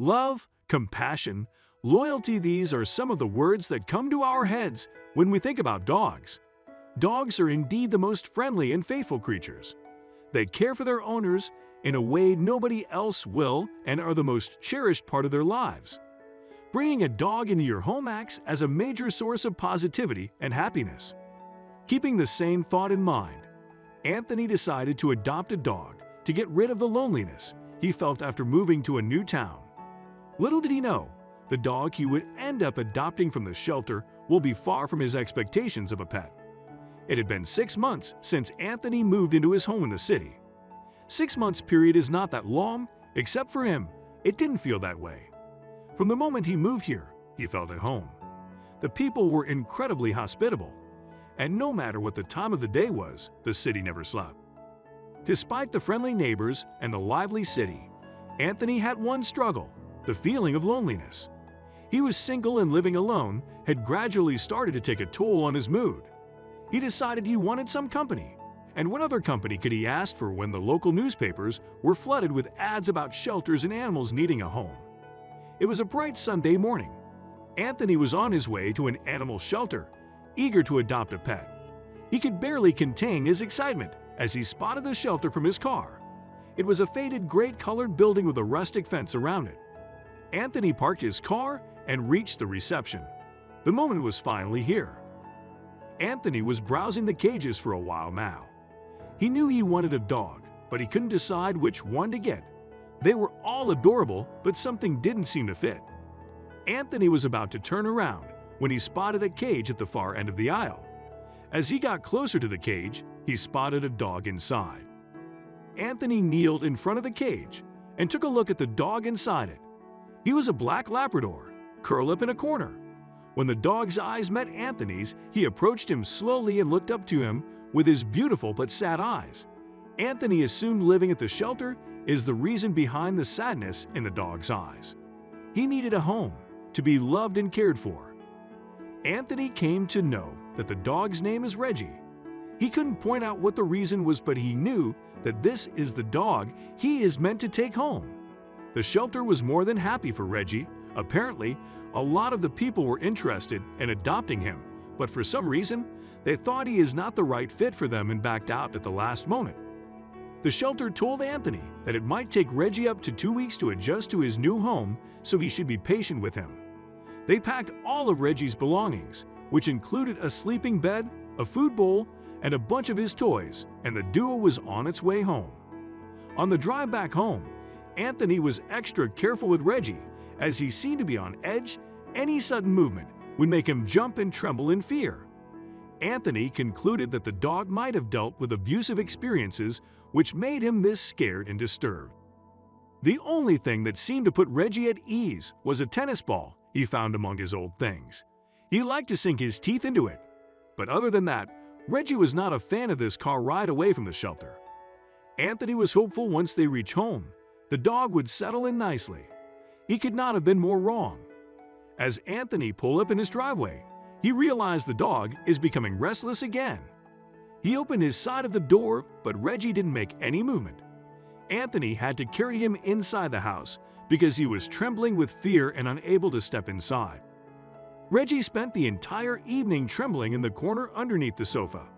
Love, compassion, loyalty, these are some of the words that come to our heads when we think about dogs. Dogs are indeed the most friendly and faithful creatures. They care for their owners in a way nobody else will and are the most cherished part of their lives. Bringing a dog into your home acts as a major source of positivity and happiness. Keeping the same thought in mind, Anthony decided to adopt a dog to get rid of the loneliness he felt after moving to a new town. Little did he know, the dog he would end up adopting from the shelter will be far from his expectations of a pet. It had been 6 months since Anthony moved into his home in the city. 6 months period is not that long, except for him, it didn't feel that way. From the moment he moved here, he felt at home. The people were incredibly hospitable, and no matter what the time of the day was, the city never slept. Despite the friendly neighbors and the lively city, Anthony had one struggle: the feeling of loneliness. He was single and living alone had gradually started to take a toll on his mood. He decided he wanted some company, and what other company could he ask for when the local newspapers were flooded with ads about shelters and animals needing a home? It was a bright Sunday morning. Anthony was on his way to an animal shelter, eager to adopt a pet. He could barely contain his excitement as he spotted the shelter from his car. It was a faded gray-colored building with a rustic fence around it. Anthony parked his car and reached the reception. The moment was finally here. Anthony was browsing the cages for a while now. He knew he wanted a dog, but he couldn't decide which one to get. They were all adorable, but something didn't seem to fit. Anthony was about to turn around when he spotted a cage at the far end of the aisle. As he got closer to the cage, he spotted a dog inside. Anthony kneeled in front of the cage and took a look at the dog inside it. He was a black Labrador, curled up in a corner. When the dog's eyes met Anthony's, he approached him slowly and looked up to him with his beautiful but sad eyes. Anthony assumed living at the shelter is the reason behind the sadness in the dog's eyes. He needed a home, to be loved and cared for. Anthony came to know that the dog's name is Reggie. He couldn't point out what the reason was, but he knew that this is the dog he is meant to take home. The shelter was more than happy for Reggie. Apparently, a lot of the people were interested in adopting him, but for some reason, they thought he is not the right fit for them and backed out at the last moment. The shelter told Anthony that it might take Reggie up to 2 weeks to adjust to his new home, so he should be patient with him. They packed all of Reggie's belongings, which included a sleeping bed, a food bowl, and a bunch of his toys, and the duo was on its way home. On the drive back home, Anthony was extra careful with Reggie, as he seemed to be on edge. Any sudden movement would make him jump and tremble in fear. Anthony concluded that the dog might have dealt with abusive experiences which made him this scared and disturbed. The only thing that seemed to put Reggie at ease was a tennis ball he found among his old things. He liked to sink his teeth into it. But other than that, Reggie was not a fan of this car ride away from the shelter. Anthony was hopeful once they reached home, the dog would settle in nicely. He could not have been more wrong. As Anthony pulled up in his driveway, he realized the dog is becoming restless again. He opened his side of the door, but Reggie didn't make any movement. Anthony had to carry him inside the house because he was trembling with fear and unable to step inside. Reggie spent the entire evening trembling in the corner underneath the sofa.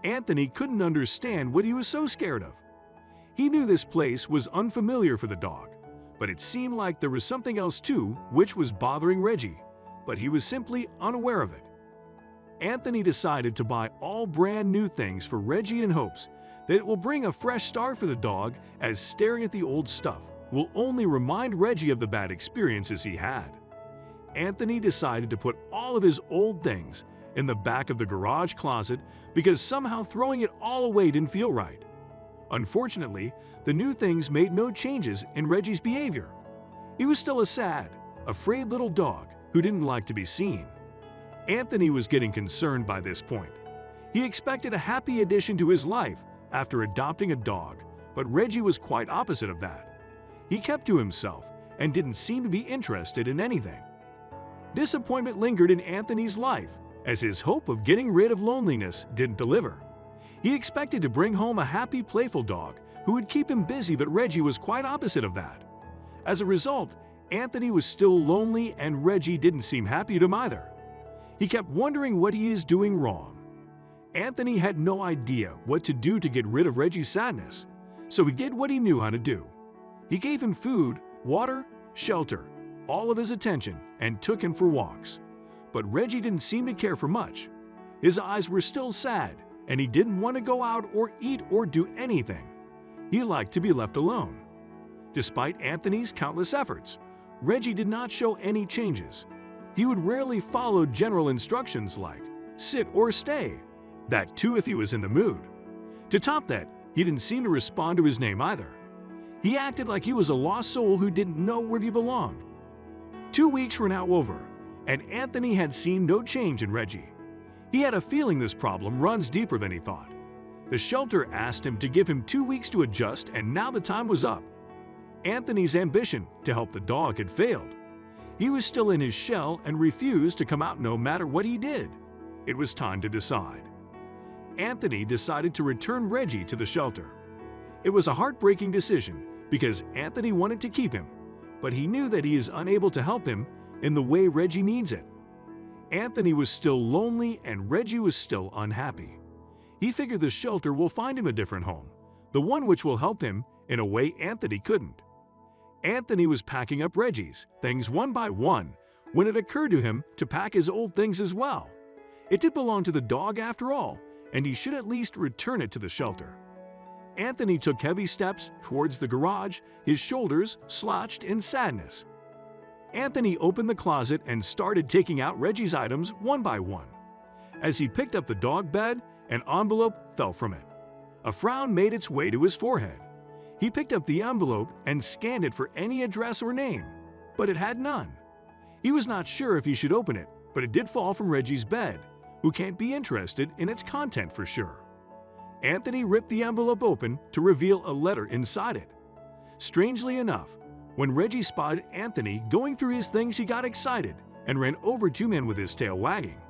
Anthony couldn't understand what he was so scared of. He knew this place was unfamiliar for the dog, but it seemed like there was something else too which was bothering Reggie, but he was simply unaware of it. Anthony decided to buy all brand new things for Reggie in hopes that it will bring a fresh start for the dog, as staring at the old stuff will only remind Reggie of the bad experiences he had. Anthony decided to put all of his old things in the back of the garage closet because somehow throwing it all away didn't feel right. Unfortunately, the new things made no changes in Reggie's behavior. He was still a sad, afraid little dog who didn't like to be seen. Anthony was getting concerned by this point. He expected a happy addition to his life after adopting a dog, but Reggie was quite opposite of that. He kept to himself and didn't seem to be interested in anything. Disappointment lingered in Anthony's life as his hope of getting rid of loneliness didn't deliver. He expected to bring home a happy, playful dog who would keep him busy, but Reggie was quite opposite of that. As a result, Anthony was still lonely and Reggie didn't seem happy to him either. He kept wondering what he is doing wrong. Anthony had no idea what to do to get rid of Reggie's sadness, so he did what he knew how to do. He gave him food, water, shelter, all of his attention, and took him for walks. But Reggie didn't seem to care for much. His eyes were still sad, and he didn't want to go out or eat or do anything. He liked to be left alone. Despite Anthony's countless efforts, Reggie did not show any changes. He would rarely follow general instructions like sit or stay, that too if he was in the mood. To top that, he didn't seem to respond to his name either. He acted like he was a lost soul who didn't know where he belonged. 2 weeks were now over, and Anthony had seen no change in Reggie. He had a feeling this problem runs deeper than he thought. The shelter asked him to give him 2 weeks to adjust, and now the time was up. Anthony's ambition to help the dog had failed. He was still in his shell and refused to come out no matter what he did. It was time to decide. Anthony decided to return Reggie to the shelter. It was a heartbreaking decision because Anthony wanted to keep him, but he knew that he is unable to help him in the way Reggie needs it. Anthony was still lonely and Reggie was still unhappy. He figured the shelter will find him a different home, the one which will help him in a way Anthony couldn't. Anthony was packing up Reggie's things one by one when it occurred to him to pack his old things as well. It did belong to the dog after all, and he should at least return it to the shelter. Anthony took heavy steps towards the garage, his shoulders slouched in sadness. Anthony opened the closet and started taking out Reggie's items one by one. As he picked up the dog bed, an envelope fell from it. A frown made its way to his forehead. He picked up the envelope and scanned it for any address or name, but it had none. He was not sure if he should open it, but it did fall from Reggie's bed, who can't be interested in its content for sure. Anthony ripped the envelope open to reveal a letter inside it. Strangely enough, when Reggie spotted Anthony going through his things, he got excited and ran over to him with his tail wagging.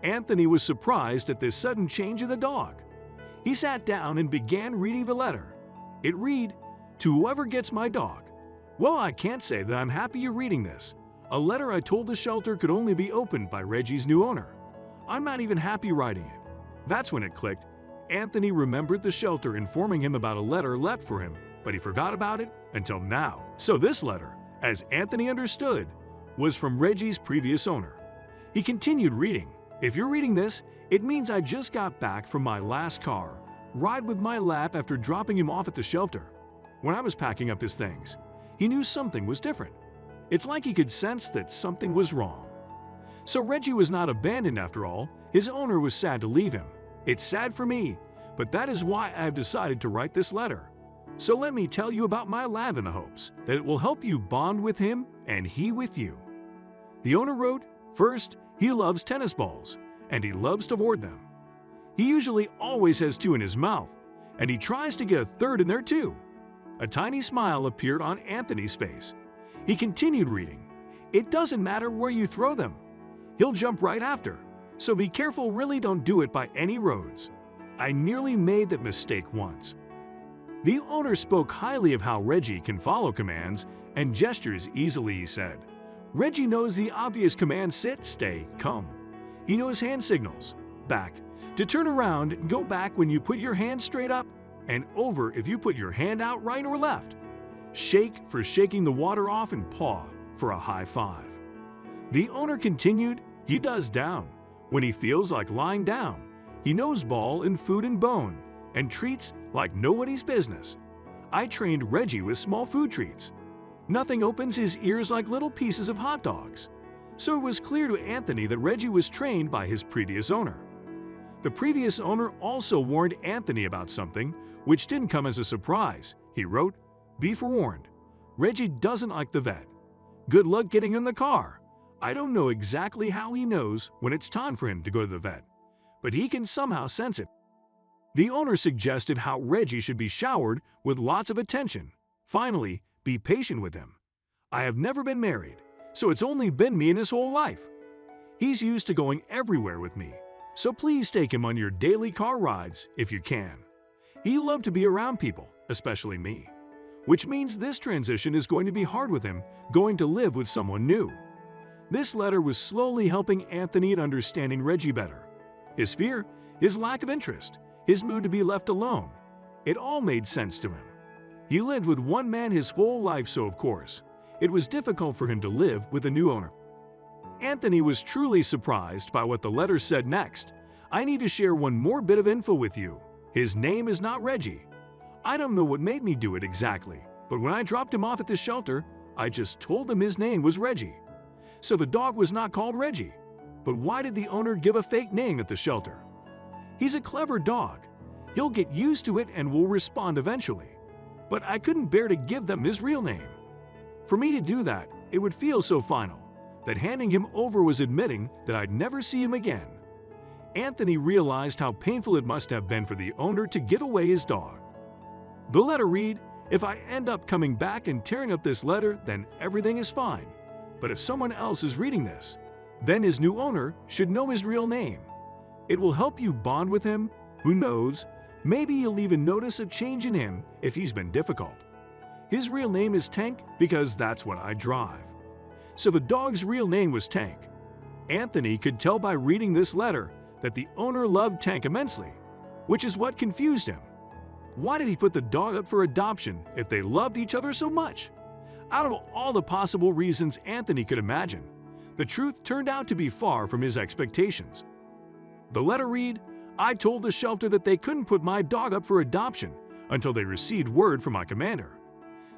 Anthony was surprised at this sudden change in the dog. He sat down and began reading the letter. It read, "To whoever gets my dog. Well, I can't say that I'm happy you're reading this. A letter I told the shelter could only be opened by Reggie's new owner. I'm not even happy writing it." That's when it clicked. Anthony remembered the shelter informing him about a letter left for him, but he forgot about it until now. So this letter, as Anthony understood, was from Reggie's previous owner. He continued reading. "If you're reading this, it means I just got back from my last car ride with my lap after dropping him off at the shelter. When I was packing up his things, he knew something was different. It's like he could sense that something was wrong. So Reggie was not abandoned after all. His owner was sad to leave him. It's sad for me, but that is why I have decided to write this letter. So let me tell you about my lab in the hopes that it will help you bond with him and he with you." The owner wrote, "First, he loves tennis balls, and he loves to hoard them. He usually always has 2 in his mouth, and he tries to get a third in there too." A tiny smile appeared on Anthony's face. He continued reading. "It doesn't matter where you throw them. He'll jump right after, so be careful, really don't do it by any roads. I nearly made that mistake once." The owner spoke highly of how Reggie can follow commands and gestures easily, he said. "Reggie knows the obvious commands: sit, stay, come. He knows hand signals, back, to turn around and go back when you put your hand straight up, and over if you put your hand out right or left. Shake for shaking the water off, and paw for a high five." The owner continued, "He does down when he feels like lying down. He knows ball and food and bone, and treats like nobody's business. I trained Reggie with small food treats. Nothing opens his ears like little pieces of hot dogs." So it was clear to Anthony that Reggie was trained by his previous owner. The previous owner also warned Anthony about something, which didn't come as a surprise. He wrote, "Be forewarned, Reggie doesn't like the vet. Good luck getting in the car. I don't know exactly how he knows when it's time for him to go to the vet, but he can somehow sense it." The owner suggested how Reggie should be showered with lots of attention. Finally, be patient with him. "I have never been married, so it's only been me in his whole life. He's used to going everywhere with me, so please take him on your daily car rides if you can. He loves to be around people, especially me. which means this transition is going to be hard with him going to live with someone new. This letter was slowly helping Anthony at understanding Reggie better. His fear, his lack of interest, his mood to be left alone. It all made sense to him. He lived with one man his whole life, so of course, it was difficult for him to live with a new owner. Anthony was truly surprised by what the letter said next. I need to share one more bit of info with you. His name is not Reggie. I don't know what made me do it exactly, but when I dropped him off at the shelter, I just told them his name was Reggie. So the dog was not called Reggie. But why did the owner give a fake name at the shelter? He's a clever dog. He'll get used to it and will respond eventually. But I couldn't bear to give them his real name. For me to do that, it would feel so final, that handing him over was admitting that I'd never see him again. Anthony realized how painful it must have been for the owner to give away his dog. The letter read, "If I end up coming back and tearing up this letter, then everything is fine. But if someone else is reading this, then his new owner should know his real name. It will help you bond with him. Who knows, maybe you'll even notice a change in him if he's been difficult. His real name is Tank because that's what I drive." So the dog's real name was Tank. Anthony could tell by reading this letter that the owner loved Tank immensely, which is what confused him. Why did he put the dog up for adoption if they loved each other so much? Out of all the possible reasons Anthony could imagine, the truth turned out to be far from his expectations. The letter read, "I told the shelter that they couldn't put my dog up for adoption until they received word from my commander.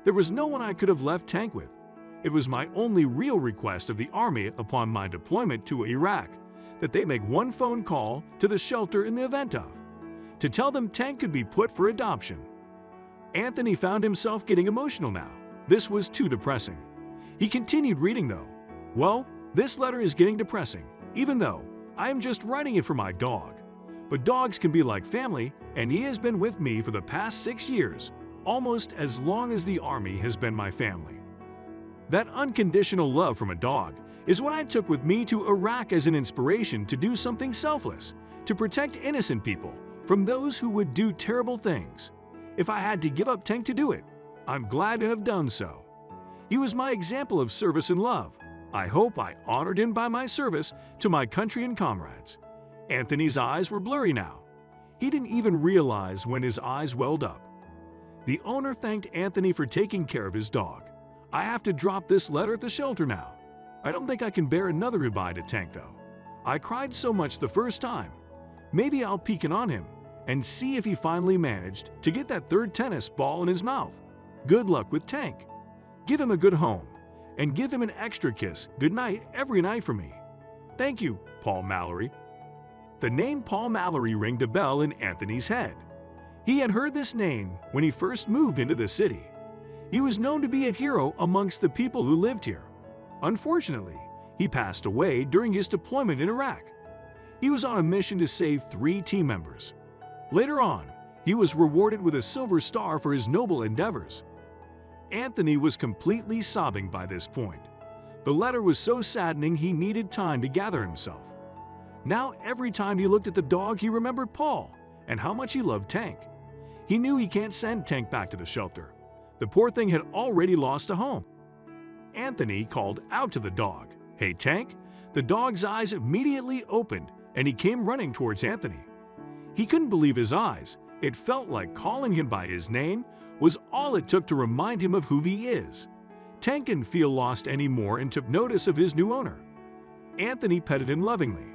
There was no one I could have left Tank with. It was my only real request of the Army upon my deployment to Iraq that they make one phone call to the shelter in the event of, to tell them Tank could be put for adoption." Anthony found himself getting emotional now. This was too depressing. He continued reading though. "Well, this letter is getting depressing, even though I am just writing it for my dog. But dogs can be like family, and he has been with me for the past 6 years, almost as long as the Army has been my family. That unconditional love from a dog is what I took with me to Iraq as an inspiration to do something selfless, to protect innocent people from those who would do terrible things. If I had to give up Tank to do it, I'm glad to have done so. He was my example of service and love. I hope I honored him by my service to my country and comrades." Anthony's eyes were blurry now. He didn't even realize when his eyes welled up. The owner thanked Anthony for taking care of his dog. "I have to drop this letter at the shelter now. I don't think I can bear another goodbye to Tank though. I cried so much the first time. Maybe I'll peek in on him and see if he finally managed to get that third tennis ball in his mouth. Good luck with Tank. Give him a good home and give him an extra kiss goodnight every night for me. Thank you, Paul Mallory." The name Paul Mallory rang a bell in Anthony's head. He had heard this name when he first moved into the city. He was known to be a hero amongst the people who lived here. Unfortunately, he passed away during his deployment in Iraq. He was on a mission to save 3 team members. Later on, he was rewarded with a Silver Star for his noble endeavors. Anthony was completely sobbing by this point. The letter was so saddening he needed time to gather himself. Now every time he looked at the dog, he remembered Paul and how much he loved Tank. He knew he can't send Tank back to the shelter. The poor thing had already lost a home. Anthony called out to the dog, "Hey Tank!" The dog's eyes immediately opened and he came running towards Anthony. He couldn't believe his eyes. It felt like calling him by his name was all it took to remind him of who he is. Tank didn't feel lost anymore and took notice of his new owner. Anthony petted him lovingly.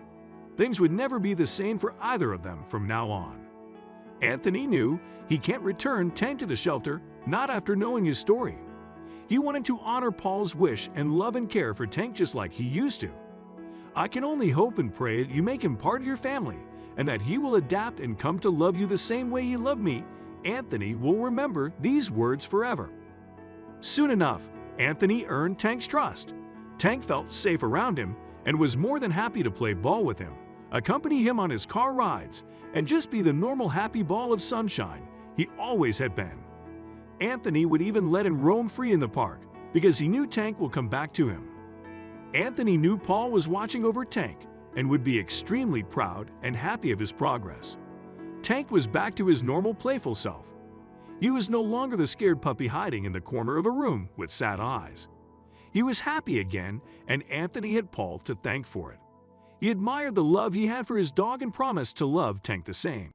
Things would never be the same for either of them from now on. Anthony knew he can't return Tank to the shelter, not after knowing his story. He wanted to honor Paul's wish and love and care for Tank just like he used to. "I can only hope and pray that you make him part of your family and that he will adapt and come to love you the same way he loved me." Anthony will remember these words forever. Soon enough, Anthony earned Tank's trust. Tank felt safe around him and was more than happy to play ball with him, accompany him on his car rides, and just be the normal happy ball of sunshine he always had been. Anthony would even let him roam free in the park because he knew Tank will come back to him. Anthony knew Paul was watching over Tank and would be extremely proud and happy of his progress. Tank was back to his normal playful self. He was no longer the scared puppy hiding in the corner of a room with sad eyes. He was happy again, and Anthony had Paul to thank for it. He admired the love he had for his dog and promised to love Tank the same.